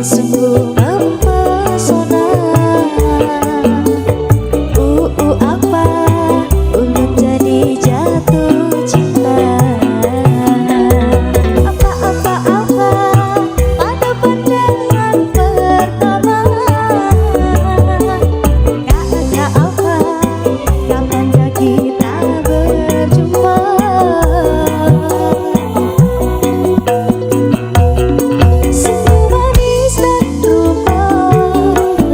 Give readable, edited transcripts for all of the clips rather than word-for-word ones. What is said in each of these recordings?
sungguh mempesona. Apa ulun jadi jatuh cinta. Apa pada pandangan pertama. Kata apa kapan kita berjumpa. Senyum manis dan rupa,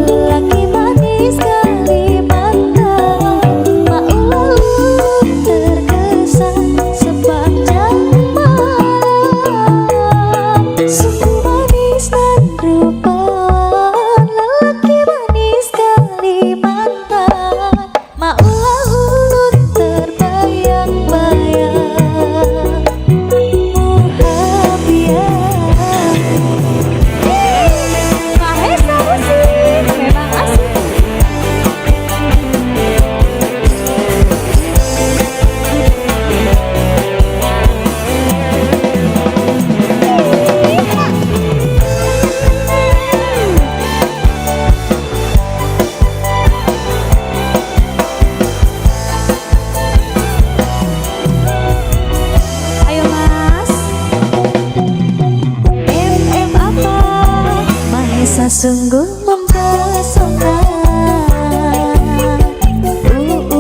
lelaki manis kali mata. Maulah ulun terkesan sepanjang malam. Senyum manis dan rupa, lelaki manis kali mata. Maulah ulun terbayang-bayang. Mahesa musik memang asik. Ayo mas, apa Mahesa sungguh mempesona.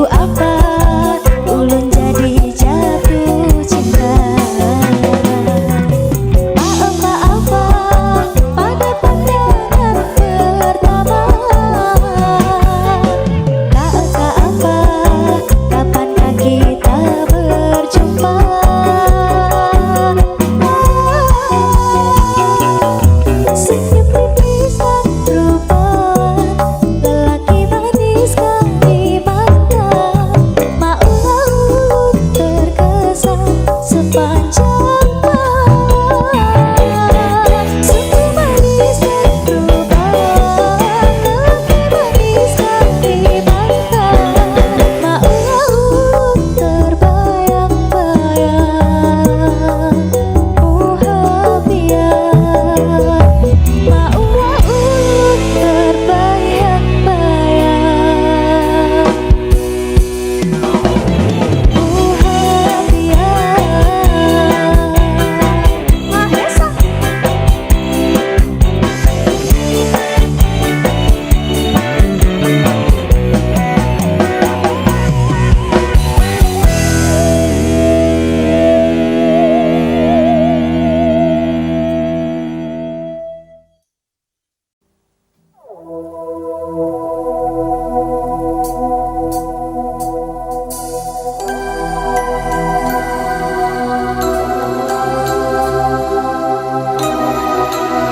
Apa ulun jadi jatuh cinta. Apa pada pandangan pertama. Kata apa kapankah kita berjumpa. Senyum manis dan rupa, lelaki manis kali mata. Maulah ulun terkesan sepanjang malam. Senyum manis dan rupa, lelaki manis kali mata. Maulah ulun terbayang-bayang. Maulah ulun terbayang-bayang. Mahesa.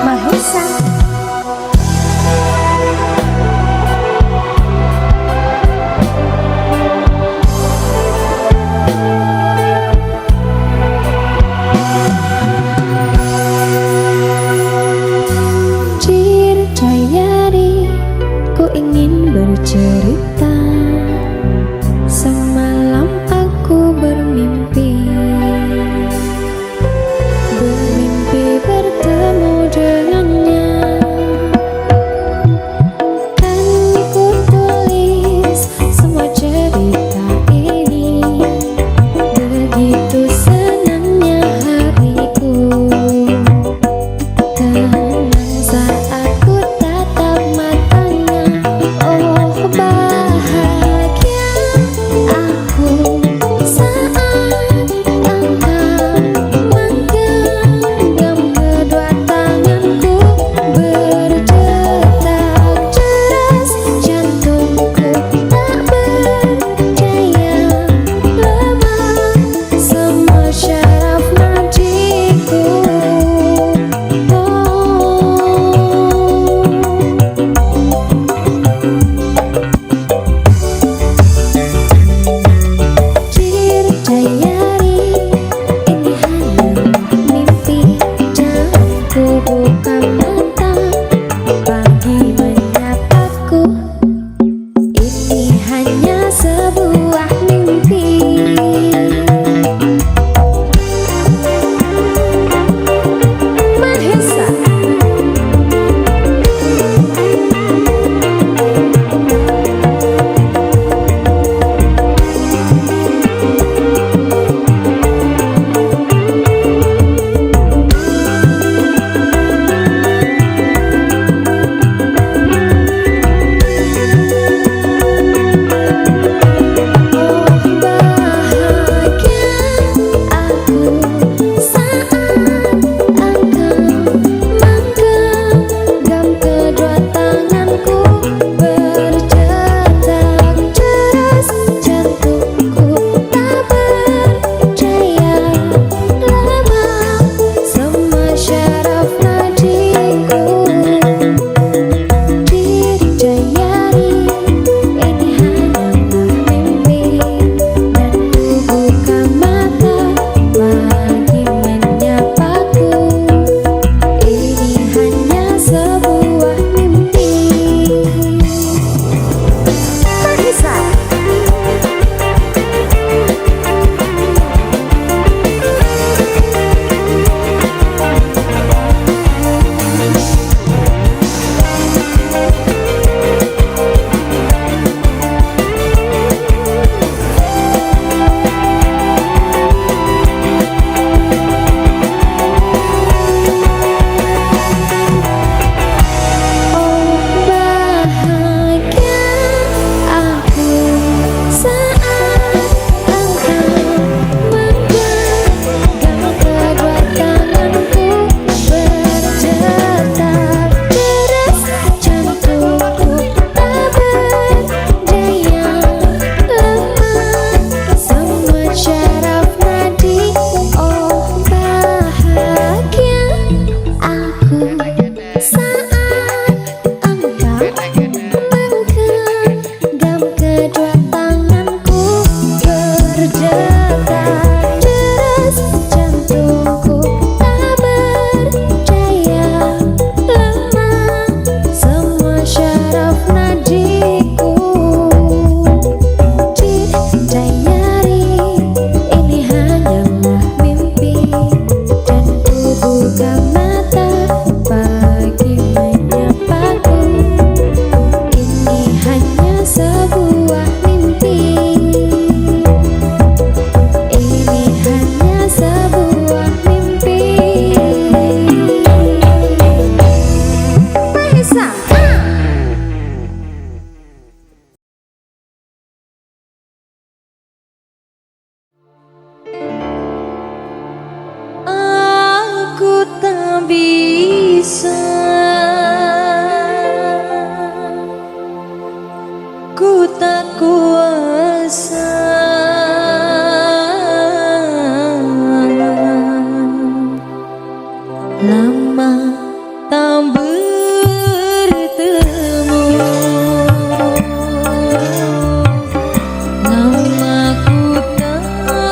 Mahesa. Dirjayari, ku ingin bercerita. Semalam aku bermimpi bertemu dengannya. Kan ku tulis semua cerita ini. Begitu senangnya hariku. Tenang saat ku tatap matanya. Oh buka mata pagi menyapaku. Ini hanya sebuah mimpi. Ini hanya sebuah mimpi. Bisa. Aku tak bisa, ku tak kuasa, lama tak bertemu, lama ku tanpamu.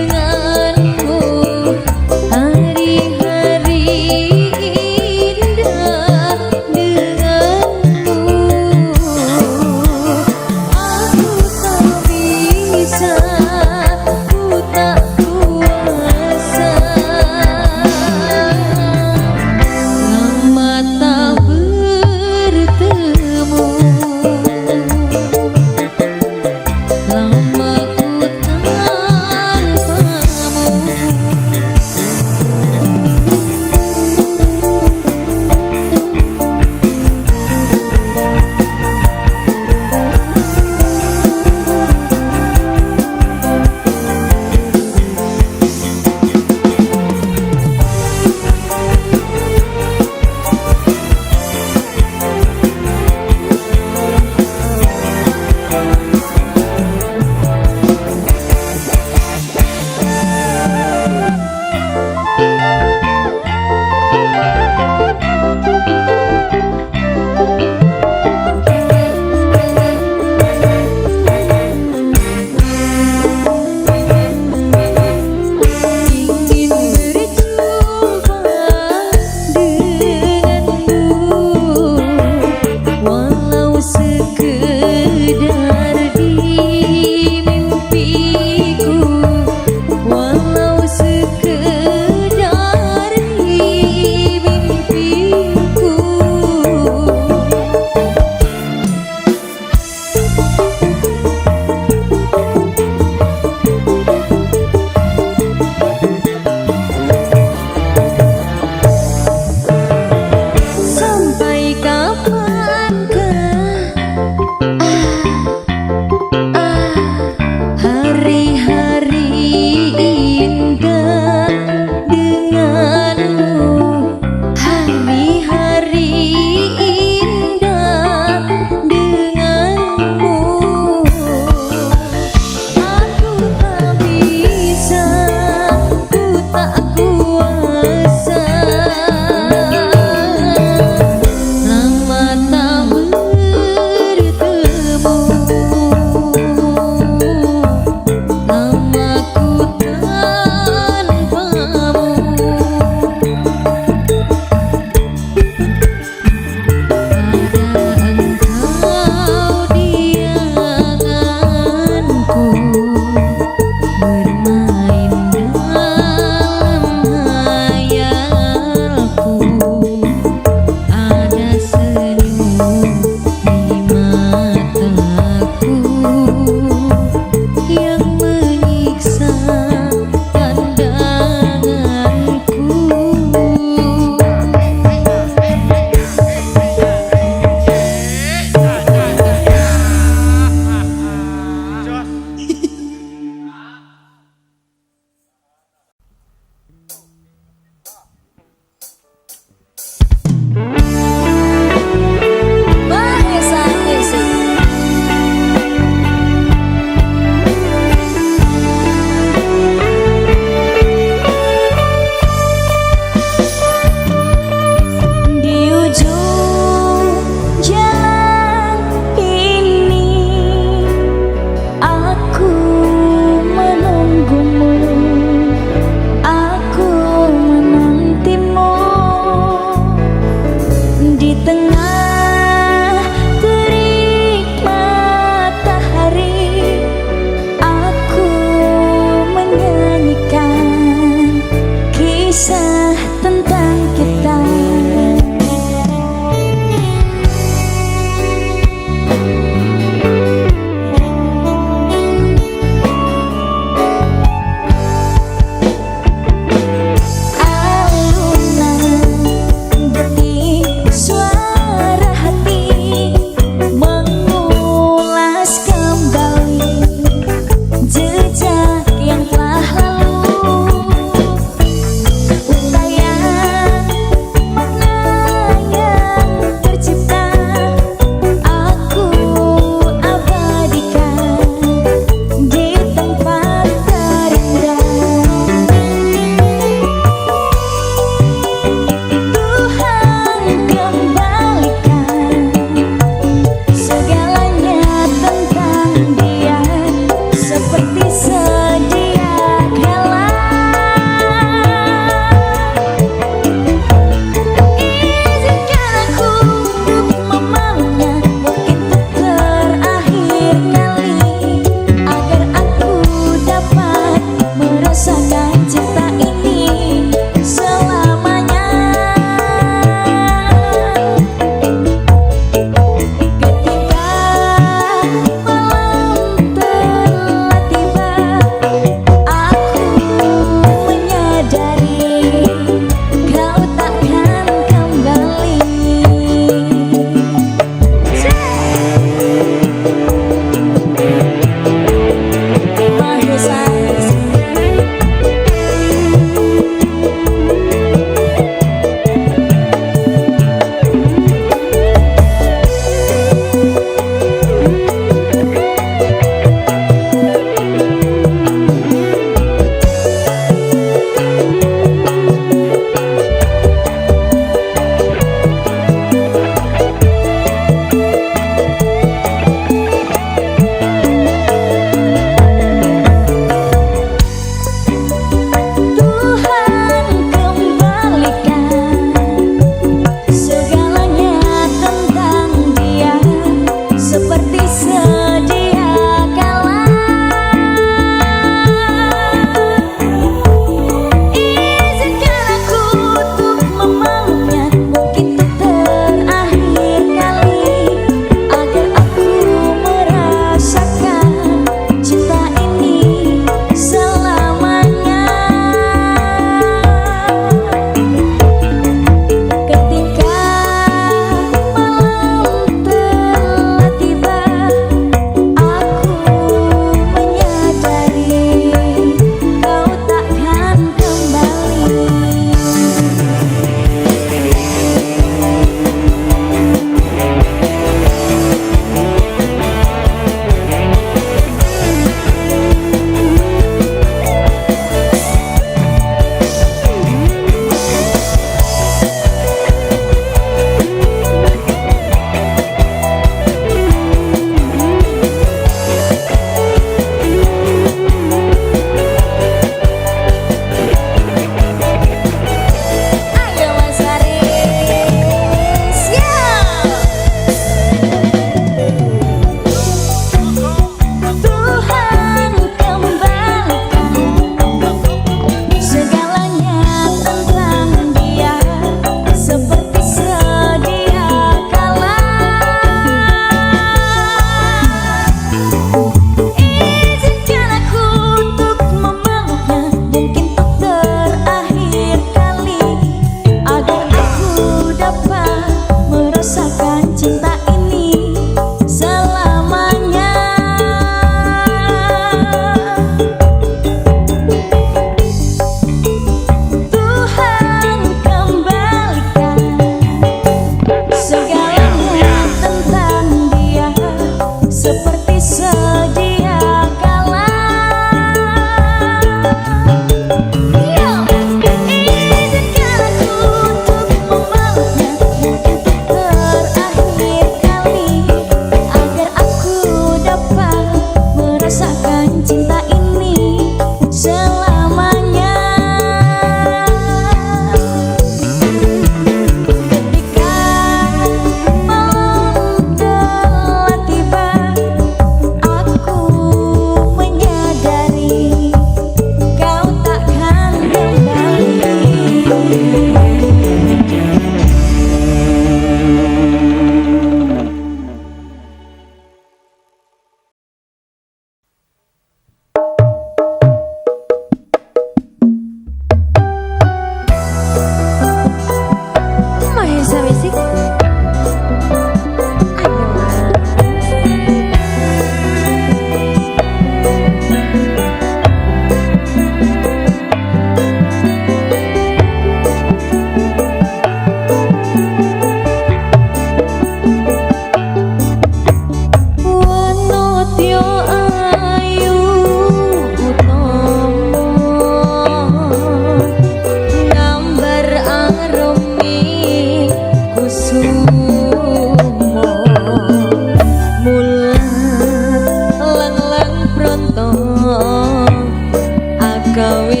gawe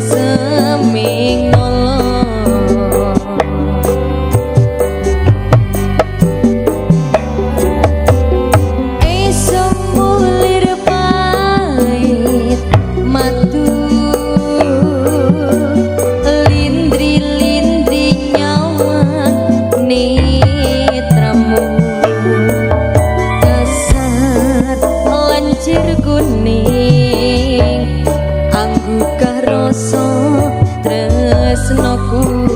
seming nolong semulir pahit matu lindri-lindri nyawa netramu kasar lancir kuning anggukah rasa tresnoku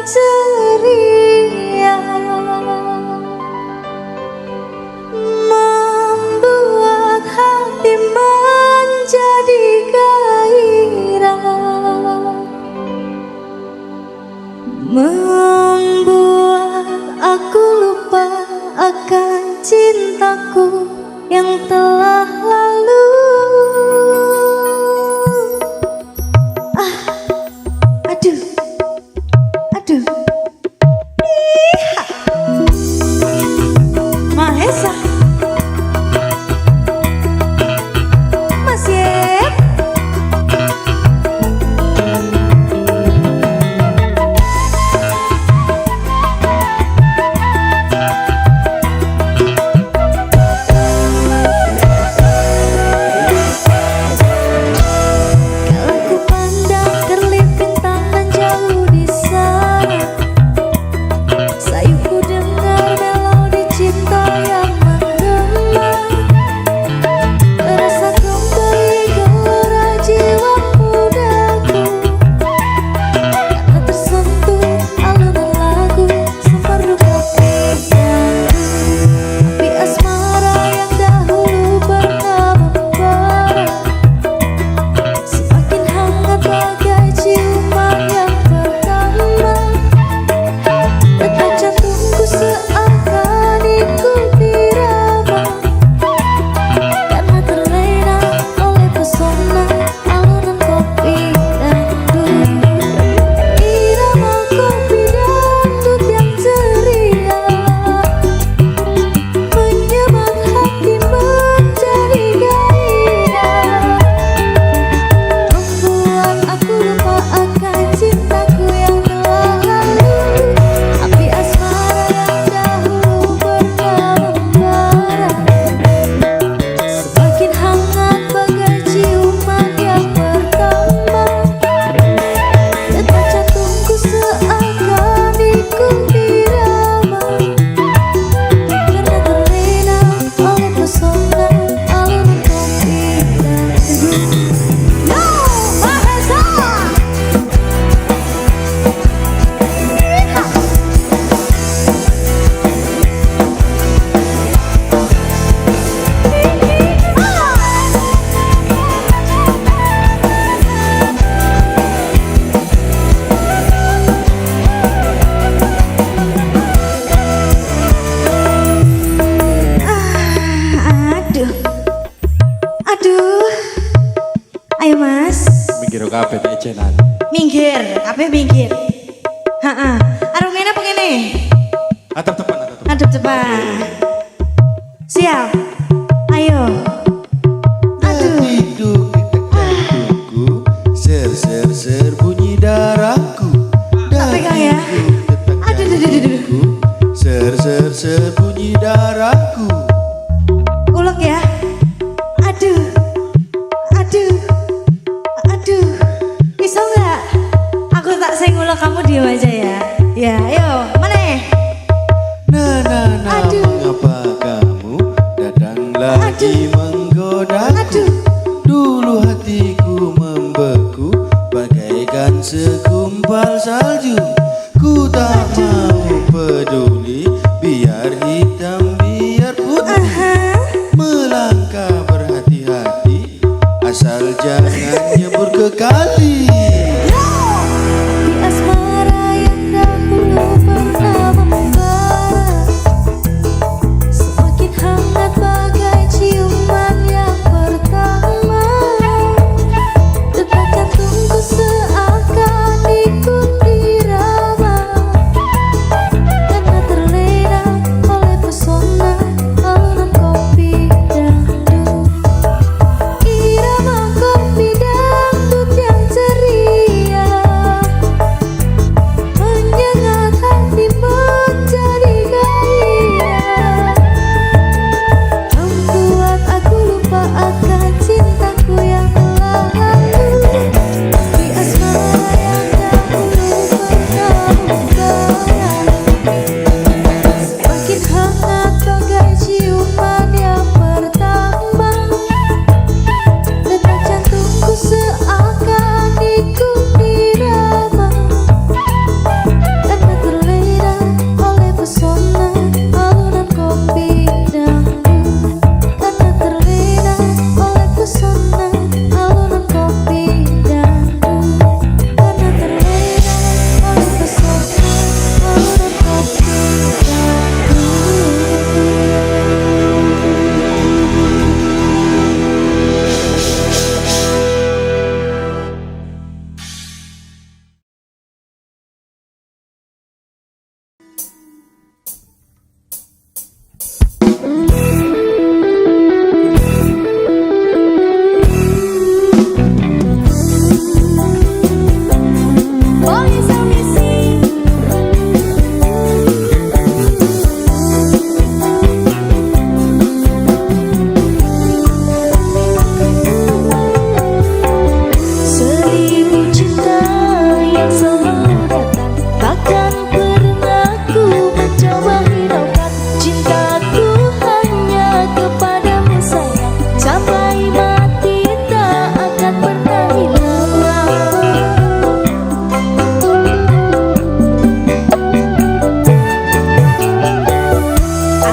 ceria membuat hati menjadi gairah, membuat aku lupa akan cintaku yang telah lalu. Aduh, aduh, Mahesa, Mas Yep. Ayo Mas. Minggir kabeh nek jenan. Minggir, kabeh minggir. Heeh. Arep ngene apa ngene? Atep tepan, atep tepan. Adep depan. Siap. Ayo. Aduh. Hidup tunggu ser ser ser bunyi darahku. Tak pegang ya. Aduh, aduh, aduh, aduh. Ser ser ser bunyi darahku. Ulek ya. Aduh. Aduh. Aduh. Bisa nggak? Aku tak sing ngulek, kamu diam aja ya. Ya, ayo. Mana? Aduh. Mengapa kamu datang lagi menggodaku? Aduh. Dulu hatiku membeku bagaikan segumpal salju. Ku tak mau peduli, biar hitam biar putih. Melangkah berhati-hati, asal jangan nyebur ke kali. Di asmara yang dahulu pernah membara, semakin hangat bagai ciuman yang pertama. Detak jantungku seakan ikuti irama, karena terlena oleh pesona alunan kopi dangdut. Irama kopi dangdut yang ceria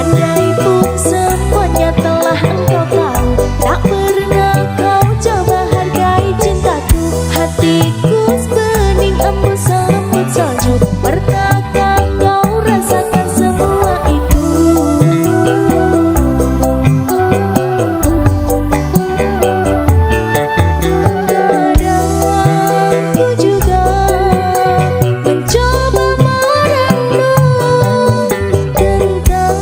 Andai pun semuanya telah engkau tahu, tak pernah kau coba hargai cintaku. Hatiku sebening embun semut salju, pernahkah kau rasakan semua itu? Kadang aku juga mencoba merenung tentang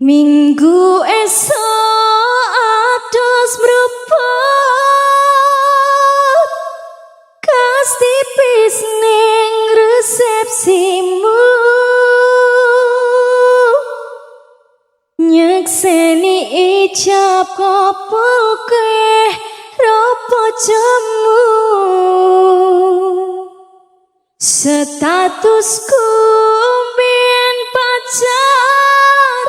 Minggu esok atus mruput kas tipis ning resepsimu nyekseni ijab kopol kowe ropo jemu statusku biyen pacar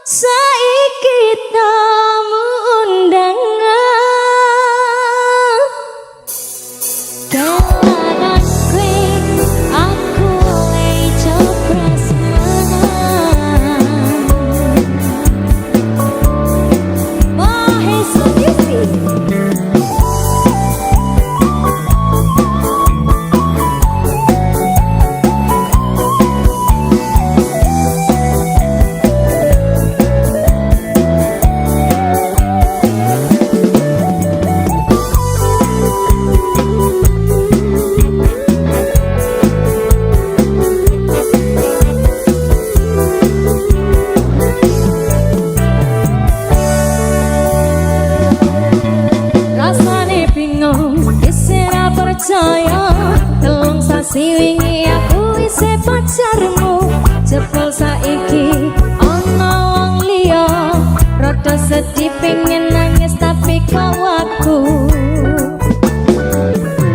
saiki tamu undangan kelanan kowe aku lay copras menang Mahesa TV. Rasane bingung, isira percaya telung sasi wingi aku isih pacarmu jebul saiki ana wong liya rada sedih pengen nangis tapi kawaku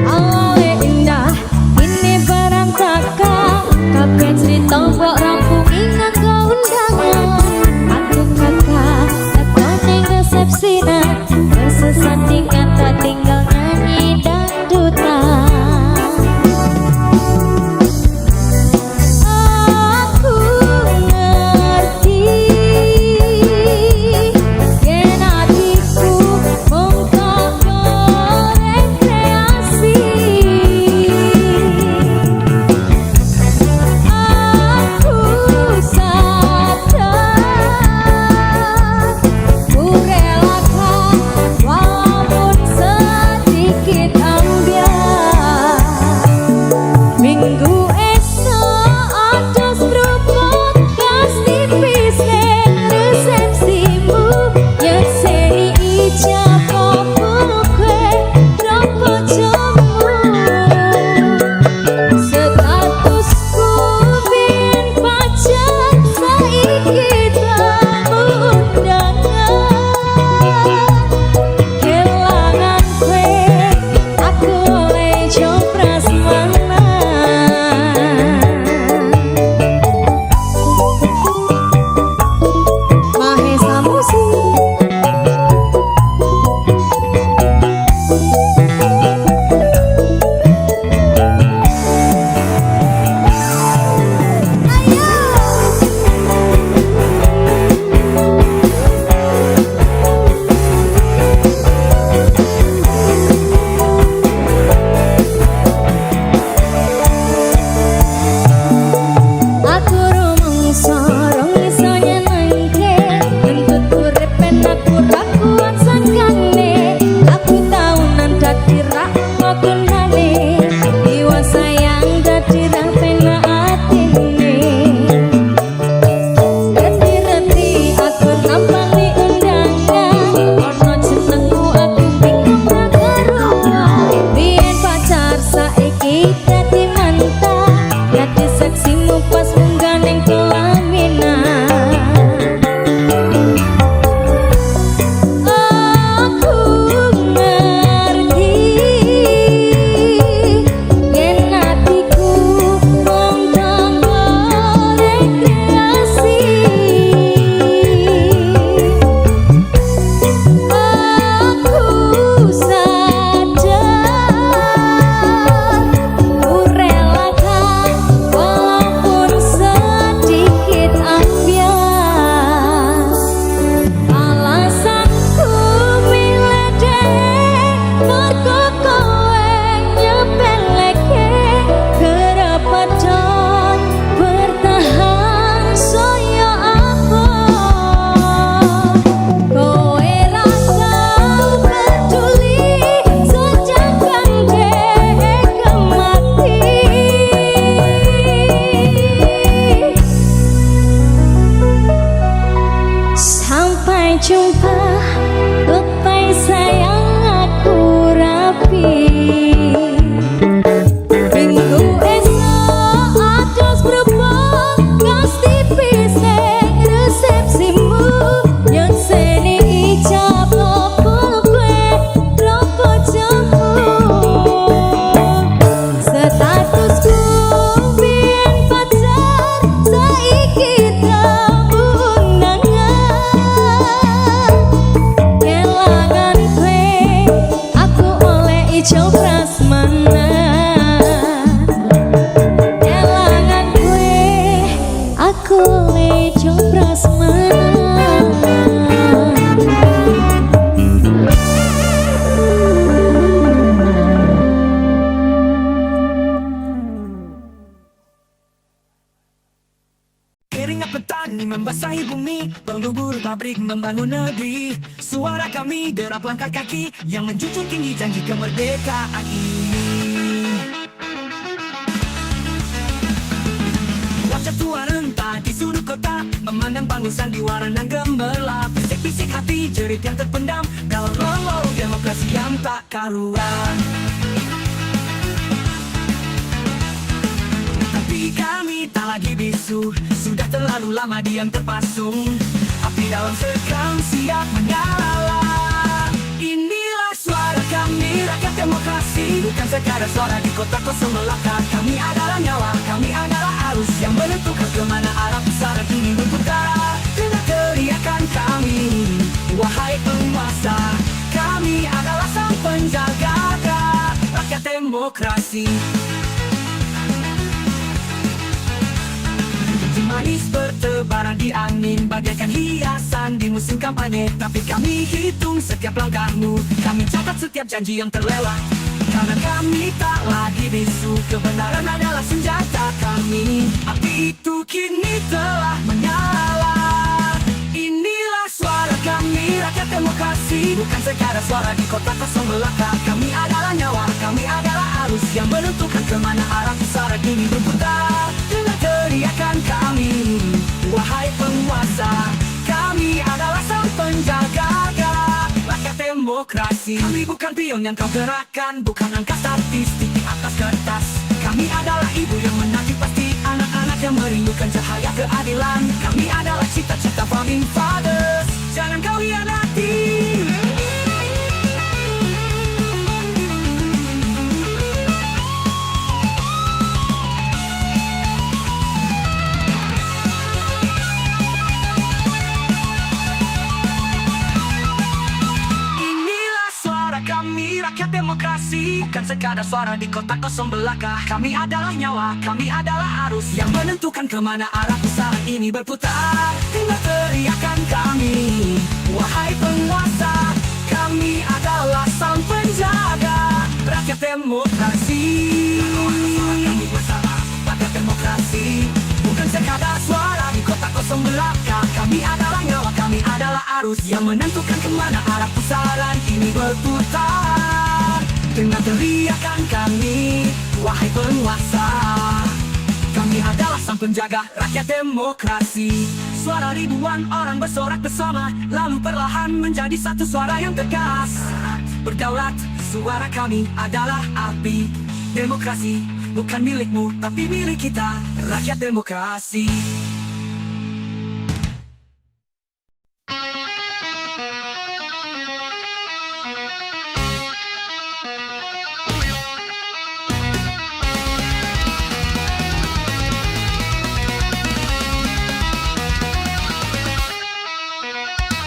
awale indah ini berantakan kabeh cerita mbok rampungi nganggo undangan aku kakak tekoning resepsina tersesat tinggal tak tinggal nyanyi dangdutan aku prasmanan. Elangan gue aku lejo prasmanan. Keringat petani membasahi bumi, pelubur pabrik membangun negeri. Suara kami derap langkah kaki yang menjunjung tinggi janji kemerdekaan ini. Wajah tua renta di sudut kota, memandang panggung sandiwara dan gemerlap. Bisik-bisik hati jerit yang terpendam dalam lolo demokrasi yang tak karuan. Tapi kami tak lagi bisu, sudah terlalu lama diam terpasung. Api dalam sekam siap menyala. Inilah suara kami, rakyat demokrasi. Bukan sekadar suara di kota kosong belaka. Kami adalah nyawa, kami adalah arus yang menentukan kemana arah pusara ini berputar. Dengar teriakan kami, wahai penguasa. Kami adalah sang penjaga rakyat demokrasi. Manis bertebaran di angin, bagaikan hiasan di musim kampanye. Tapi kami hitung setiap langkahmu, kami catat setiap janji yang terlewat. Karena kami tak lagi bisu, kebenaran adalah senjata kami. Api itu kini telah menyala. Inilah suara kami, rakyat demokrasi. Bukan sekadar suara di kota kosong belaka. Kami adalah nyawa, kami adalah arus yang menentukan kemana arah pusara ini berputar. Dengar teriakan kami, wahai penguasa. Kami adalah sang penjaga rakyat demokrasi. Kami bukan pion yang kau gerakkan, bukan angka statistik di atas kertas. Kami adalah ibu yang menanti pasti anak-anak yang merindukan cahaya keadilan. Kami adalah cita-cita founding fathers, jangan kau hianati. Rakyat demokrasi, bukan sekadar suara di kota kosong belaka. Kami adalah nyawa, kami adalah arus yang menentukan kemana arah pusara ini berputar. Dengar teriakan kami, wahai penguasa. Kami adalah sang penjaga rakyat demokrasi. Kami bersama rakyat demokrasi, bukan sekadar suara di kota kosong belaka. Kami adalah nyawa, kami adalah arus yang menentukan kemana arah pusaran ini berputar. Dengar teriakan kami, wahai penguasa. Kami adalah sang penjaga rakyat demokrasi. Suara ribuan orang bersorak bersama, lalu perlahan menjadi satu suara yang tegas. Berdaulat, suara kami adalah api. Demokrasi bukan milikmu, tapi milik kita, rakyat demokrasi.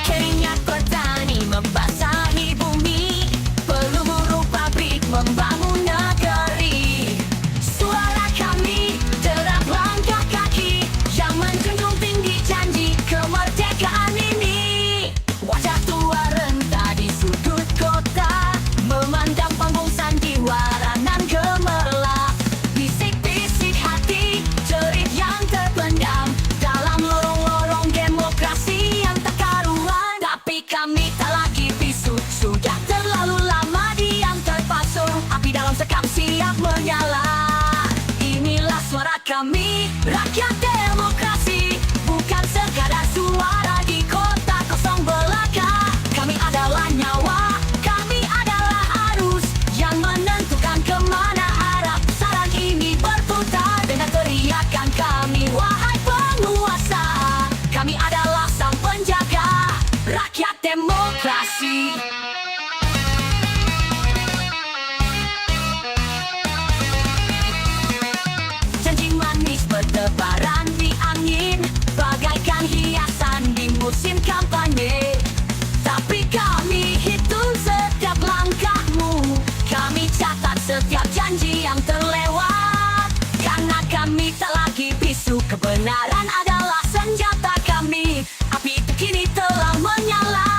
Keringat petani membasahi bumi, pelubur pabrik membangun negeri. Suara kami derap langkah kaki yang menjunjung tinggi janji kemerdekaan ini. Wajah tua renta di sudut kota, memandang panggung sandiwara nan gemerlap. Bisik-bisik hati, jerit yang terpendam dalam lorong-lorong demokrasi yang tak karuan. Tapi kami tak lagi bisu, sudah terlalu lama diam terpasung. Api dalam sekam siap menyala. Inilah suara kami, rakyat demokrasi. Bukan sekadar suara di kota kosong belaka. Kami adalah nyawa, kami adalah arus yang menentukan kemana arah pusaran ini berputar. Dengan teriakan kami, wahai penguasa. Kami adalah sang penjaga rakyat demokrasi. Janji manis bertebaran Kebenaran adalah senjata kami. Api itu kini telah menyala.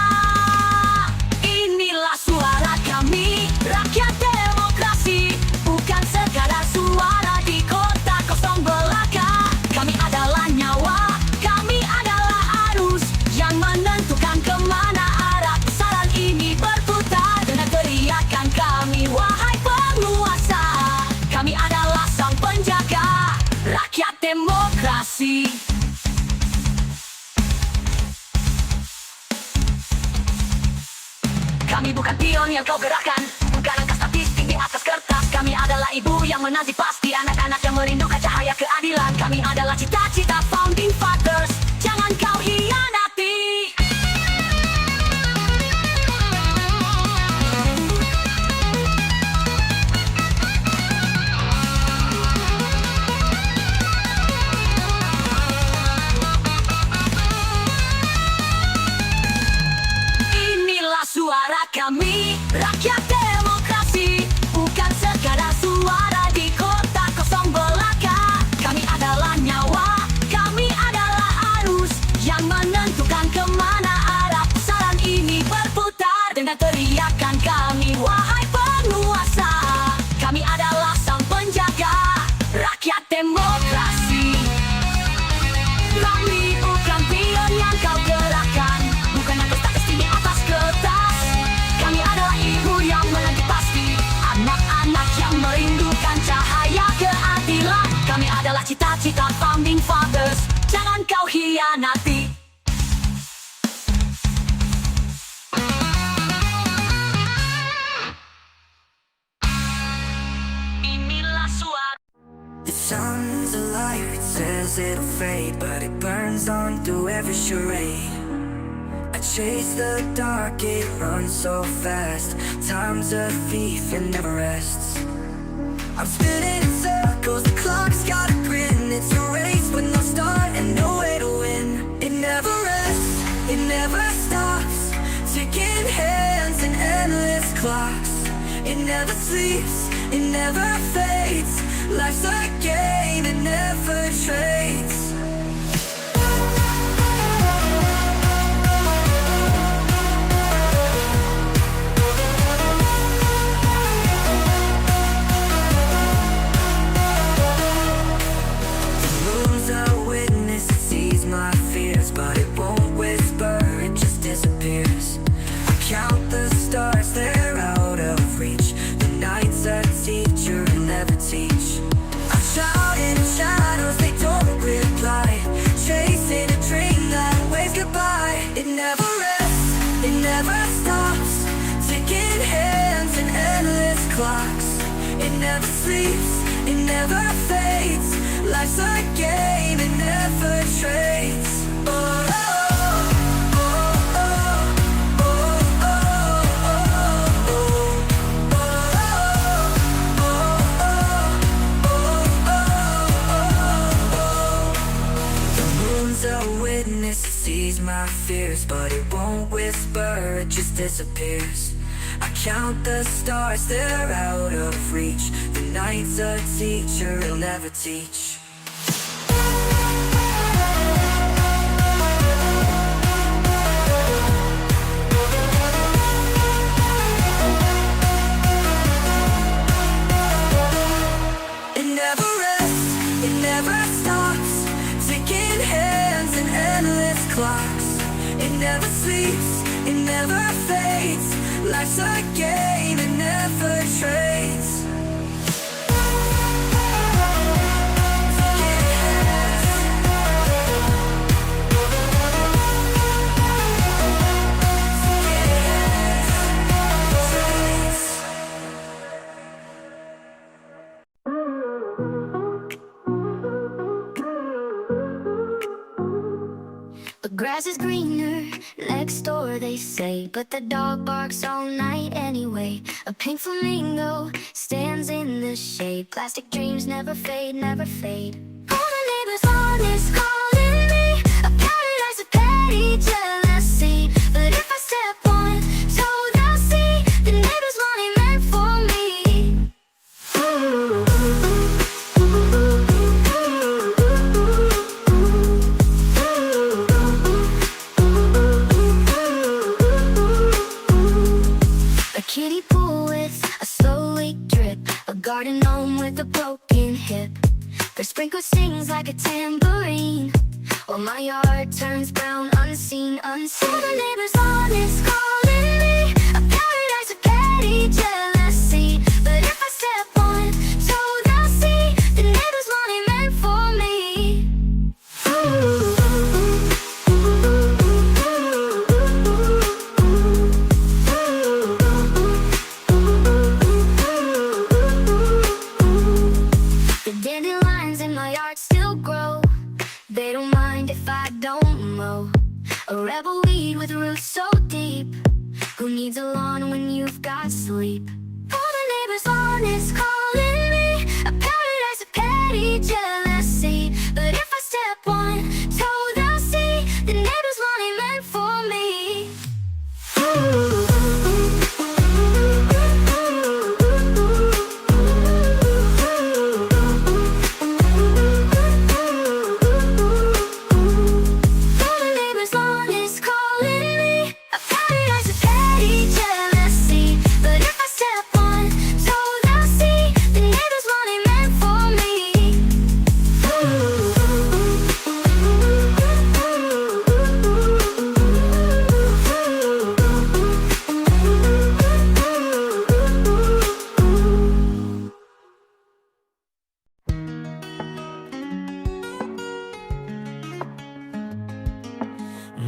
Inilah suara kami, rakyat demokrasi. Bukan sekadar suara di kota kosong belaka. Kami adalah nyawa, kami adalah arus yang menentukan kemana arah pusaran ini berputar. Dengan teriakan kami, wahai penguasa, kami adalah sang penjaga rakyat demokrasi. Kami bukan pion yang kau gerakkan, bukan angka statistik di atas kertas. Kami adalah ibu yang menanti pasti anak-anak yang merindukan cahaya keadilan. Kami adalah cita-cita founding fathers, jangan kau hianati. Inilah suara kami, rakyat demokrasi. Bukan sekadar suara di kota kosong belaka. Kami adalah nyawa, kami adalah arus yang menentukan kemana arah pusaran ini berputar. Dengan teriakan kami, wahai penguasa, kami adalah sang penjaga rakyat demokrasi. Kami bukan pion yang kau gerakkan, bukan angka statistik di atas kertas. Kami adalah ibu yang menanti pasti anak-anak yang merindukan cahaya keadilan. Kami adalah cita-cita founding fathers, jangan kau hianati. Inilah suara. The sun's alive, it says it'll fade, but it burns on through every charade. I chase the dark, it runs so fast. Time's a thief, it never rests. I'm spinning in circles, the clock's got a grin. It's a race with no start and no way to win. It never rests, it never stops. Ticking hands and endless clocks. It never sleeps, it never fades. Life's a game, it never trades. The moon's a witness, it sees my fears, but it won't whisper, it just disappears. I count the stars, they're out of reach. The night's a teacher, it'll never teach. I'm shouting in shadows, they don't reply. Chasing a dream that waves goodbye. It never rests, it never stops. Ticking hands and endless clocks. It never sleeps, it never fades. Life's a game, it never trades. Oh, oh, oh, oh, oh, oh, oh, oh. The moon's a witness, it sees my fears, but it won't whisper, it just disappears. I count the stars, they're out of reach. The night's a teacher, it'll never teach. It never rests, it never stops. Ticking hands and endless clocks. It never sleeps, it never fades. Life's a game, it never trades. The grass is greener next door, they say, but the dog barks all night anyway. A pink flamingo stands in the shade. Plastic dreams never fade, never fade. All the neighbors on is calling me a paradise of petty jealousy. But if I step on toe, they'll see the neighbors want it meant for me. garden gnome with a broken hip. Their sprinkler sings like a tambourine, while my yard turns brown, unseen, unseen. All the neighbors' lawn is calling me a paradise of petty jealousy. But if I step on toe, they'll see the neighbors' lawn ain't meant for me. The dandelions in my yard still grow. They don't mind if I don't mow. A rebel weed with roots so deep. Who needs a lawn when you've got sleep? All the neighbors' lawn is calling me a paradise of petty jealousy. But if I step on toe, they'll see the neighbors' lawn ain't meant for me. All the neighbors' lawn is calling me a paradise of petty jealousy. But if I step on toe, they'll see the neighbors' lawn ain't meant for me.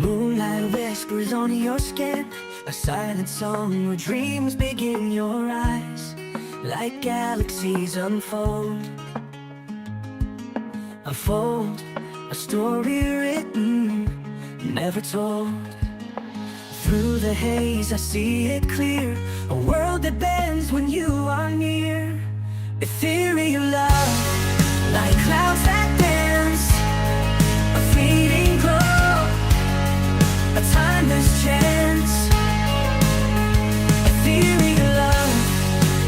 Moonlight whispers on your skin, a silent song where dreams begin. Your eyes, like galaxies unfold, unfold a story written, never told. Through the haze I see it clear, a world that bends when you are near. Ethereal love, like clouds that dance, a fleeting glow, a timeless chance. Ethereal love,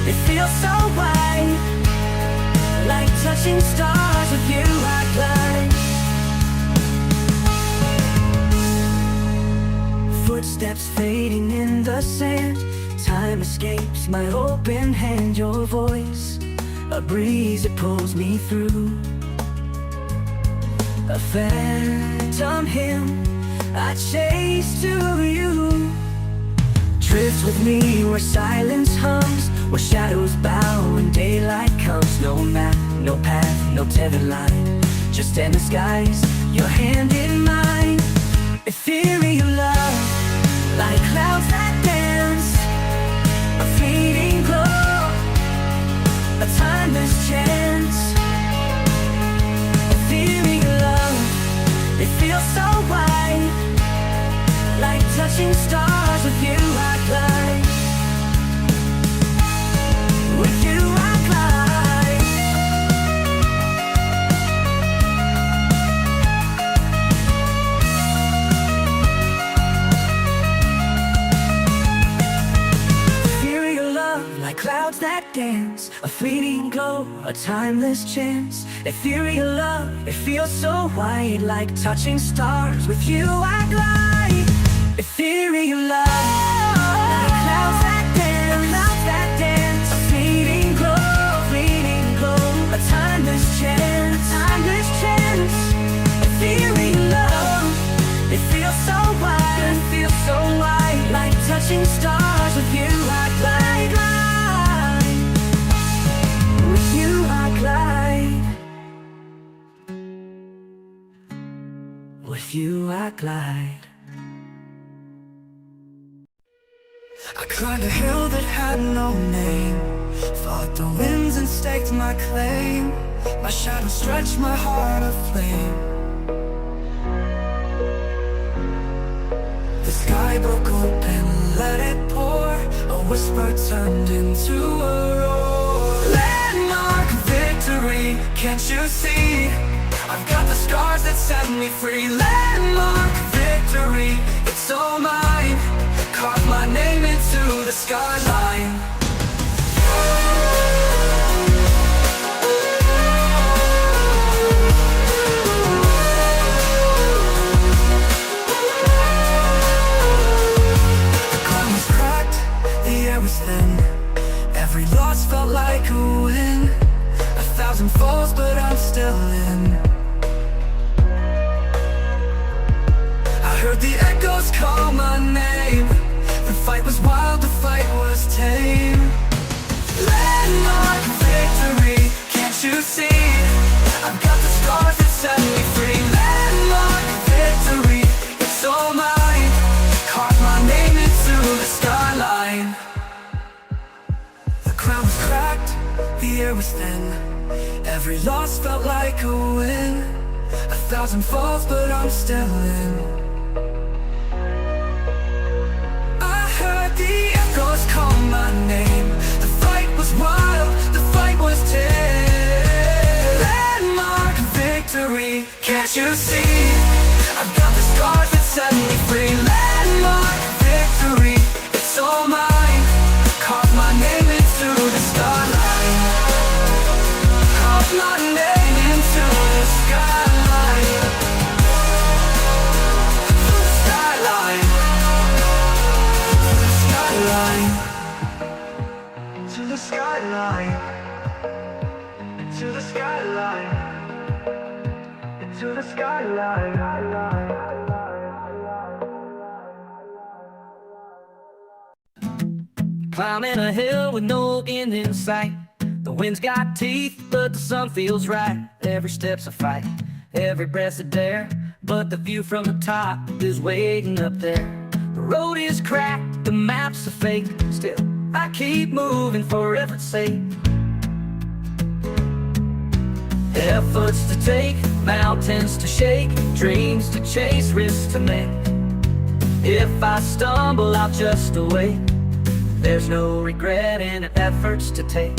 it feels so wide, like touching stars. With you I glide. Footsteps fading in the sand, time escapes my open hand. Your voice, a breeze that pulls me through, a phantom hymn I chase to you. Drifts with me where silence hums, where shadows bow and daylight comes. No map, no path, no tethered line, just endless skies, your hand in mine. Ethereal love, like clouds that dance, a fleeting glow, a timeless chance. Ethereal love, it feels so wide, like touching stars. With you I glide. With you I glide. Ethereal love, like clouds that dance, a fleeting glow, a timeless chance. Ethereal love, it feels so wide, like touching stars. With you I glide. Ethereal love, like clouds that dance, a fleeting glow, a timeless chance, timeless chance. Ethereal love, it feels so wide, like touching stars. With you I glide, glide. With you I glide. With you I glide. I climbed a hill that had no name, fought the winds and staked my claim. My shadow stretched my heart aflame. The sky broke open, let it pour. A whisper turned into a roar. Landmark victory, can't you see? I've got the scars that set me free. Landmark victory, it's all mine. Carve my name into the skyline. The ground was cracked, the air was thin. Every loss felt like a win. The air was thin, every loss felt like a win. 1,000 falls, but I'm still in. I heard the echoes call my name. The fight was wild, the fight was tame. Landmark victory, can't you see? I've got the scars that set me free. Landmark victory, it's all mine. Carve my name into the starlight. Carve my name into the skyline. The skyline. The skyline. To the skyline. To the skyline. To the skyline. Climbing a hill with no end in sight. The wind's got teeth, but the sun feels right. Every step's a fight, every breath's a dare. But the view from the top is waiting up there. The road is cracked, the map's a fake. Still, I keep moving for effort's sake. Efforts to take, mountains to shake, dreams to chase, risks to make. If I stumble, I'll just await. There's no regret in efforts to take.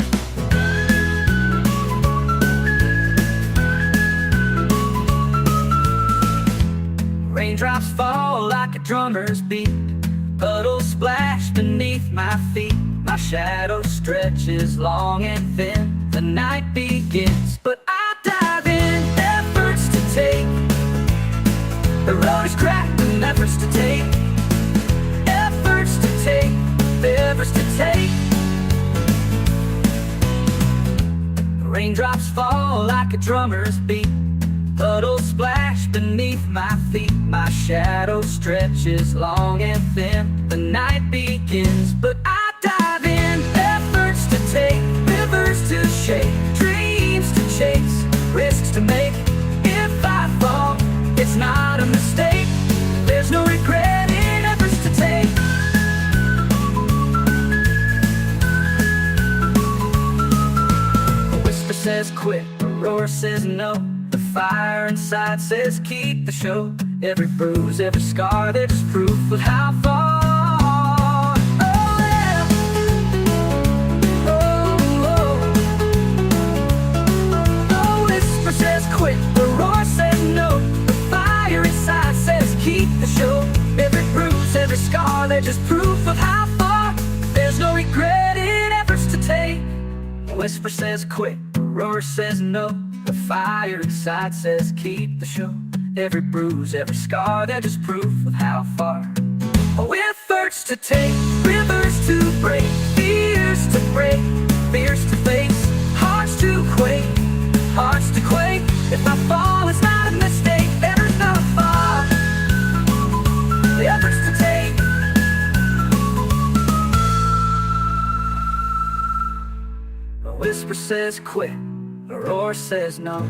Raindrops fall like a drummer's beat. Puddles splash beneath my feet. My shadow stretches long and thin. The night begins, but I dive in. Efforts to take. The road is cracked and efforts to take. Efforts to take. Efforts to take. Raindrops fall like a drummer's beat. Puddles splash beneath my feet. My shadow stretches long and thin. The night begins, but I dive in. Efforts to take, rivers to shake, dreams to chase, risks to make. If I fall, it's not a mistake. There's no regret in efforts to take. A whisper says quit, a roar says no. The fire inside says keep the show. Every bruise, every scar, they're just proof of how far. Oh yeah. Oh, oh. The whisper says quit, the roar says no. The fire inside says keep the show. Every bruise, every scar, they're just proof of how far. There's no regret in efforts to take. The whisper says quit, the roar says no. The fire inside says keep the show. Every bruise, every scar, they're just proof of how far. Oh, efforts to take, rivers to break, fears to break, fears to face, hearts to quake, hearts to quake. If I fall, it's not a mistake. There's no fall. The efforts to take. The whisper says quit. The roar says no.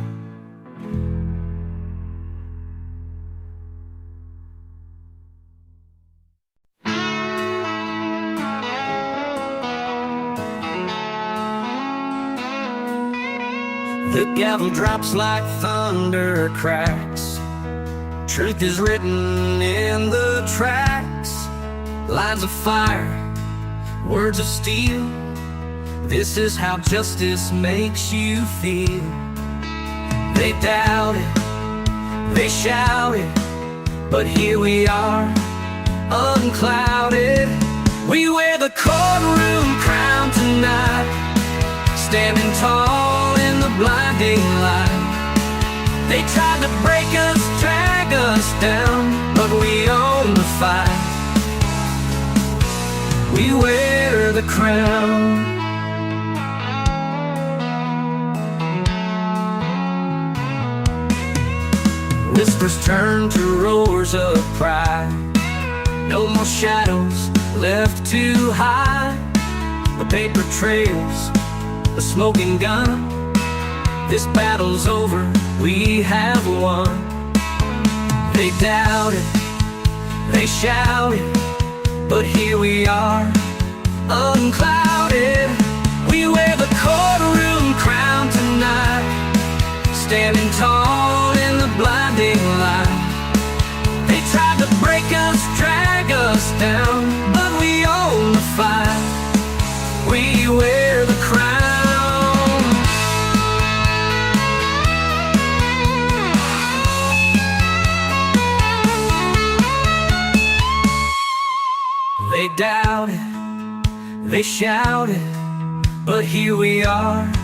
The gavel drops like thunder cracks. Truth is written in the tracks. Lines of fire, words of steel. This is how justice makes you feel. They doubt it, they shout it, but here we are, unclouded. We wear the courtroom crown tonight, standing tall in the blinding light. They tried to break us, drag us down, but we own the fight. We wear the crown. Whispers turn to roars of pride. No more shadows left to hide. The paper trails, the smoking gun. This battle's over, we have won. They doubt it, they shout it, but here we are, unclouded. We wear the courtroom down, but we own the fight. We wear the crown. They doubted, they shouted, but here we are.